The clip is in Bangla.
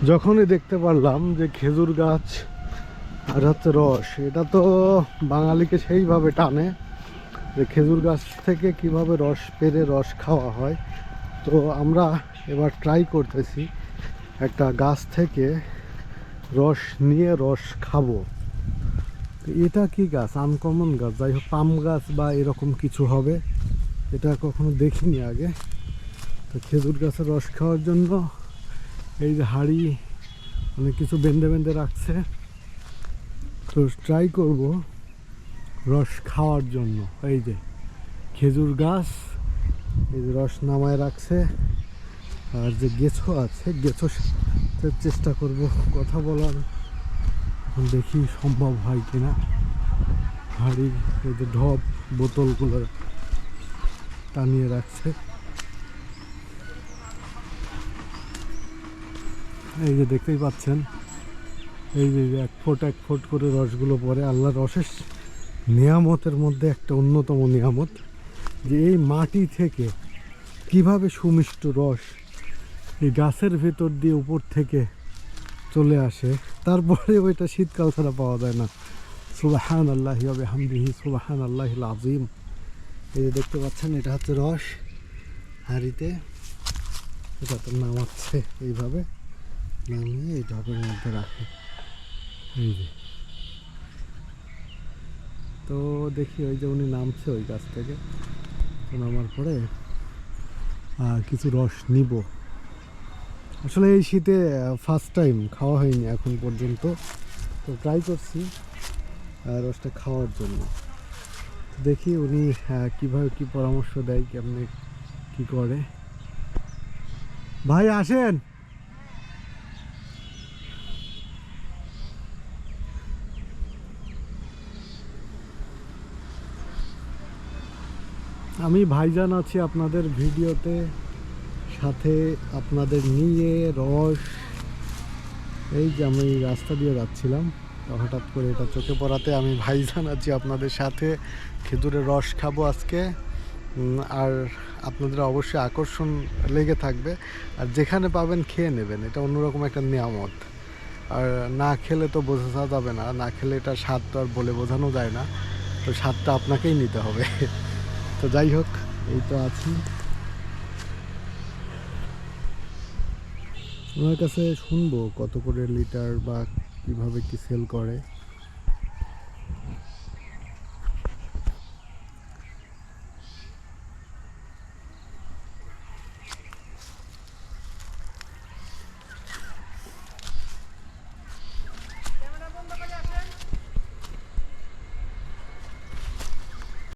যখনই দেখতে পারলাম যে খেজুর গাছ আর হচ্ছে রস, এটা তো বাঙালিকে সেইভাবে টানে যে খেজুর গাছ থেকে কিভাবে রস পেরে রস খাওয়া হয়। তো আমরা এবার ট্রাই করতেছি একটা গাছ থেকে রস নিয়ে রস খাবো। তো এটা কি গাছ? আনকমন গাছ, যাই হোক পাম গাছ বা এরকম কিছু হবে, এটা কখনো দেখিনি আগে। তো খেজুর গাছের রস খাওয়ার জন্য এই যে হাঁড়ি অনেক কিছু বেঁধে বেঁধে রাখছে। তো ট্রাই করব রস খাওয়ার জন্য। এই যে খেজুর গাছ, এই যে রস নামায় রাখছে, আর যে গেছো আছে গেছো চেষ্টা করব কথা বলার, এখন দেখি সম্ভব হয় কিনা। হাঁড়ি এই যে ঢপ বোতলগুলো টানিয়ে রাখছে, এই যে দেখতেই পাচ্ছেন, এই যে এক ফোঁট করে রসগুলো পড়ে। আল্লাহ রসের নিয়ামতের মধ্যে একটা অন্যতম নিয়ামত যে এই মাটি থেকে কিভাবে সুমিষ্ট রস এই গাছের ভেতর দিয়ে উপর থেকে চলে আসে, তারপরে ওইটা শীতকাল ছাড়া পাওয়া যায় না। সুবহানাল্লাহি ওয়া বিহামদিহি সুবহানাল্লাহিল আযীম। এই যে দেখতে পাচ্ছেন, এটা হচ্ছে রস হাঁড়িতে, এটা তো নামাচ্ছে এইভাবে, নামিয়ে এই ঢপের মধ্যে রাখে। এই যে তো দেখি ওই যে উনি নামছে ওই গাছ থেকে, নামার পরে কিছু রস নিব। আসলে এই শীতে ফার্স্ট টাইম খাওয়া হয়নি এখন পর্যন্ত, তো ট্রাই করছি রসটা খাওয়ার জন্য। দেখি উনি কীভাবে কী পরামর্শ দেয়, কেমনে কি করে। ভাই আসেন, আমি ভাইজান আছি আপনাদের ভিডিওতে, সাথে আপনাদের নিয়ে রস। এই যে আমি রাস্তা দিয়ে যাচ্ছিলাম, হঠাৎ করে এটা চোখে পড়াতে আমি ভাইজান আছি আপনাদের সাথে, খেজুরের রস খাবো আজকে। আর আপনাদের অবশ্যই আকর্ষণ লেগে থাকবে, আর যেখানে পাবেন খেয়ে নেবেন, এটা অন্যরকম একটা নিয়ামত। আর না খেলে তো বোঝা যাবে না, না খেলে এটা স্বাদ তো আর বলে বোঝানো যায় না, তো স্বাদটা আপনাকেই নিতে হবে। তো যাই হোক, এই তো আছি ওনার কাছে, শুনবো কত করে লিটার বা কিভাবে কি সেল করে।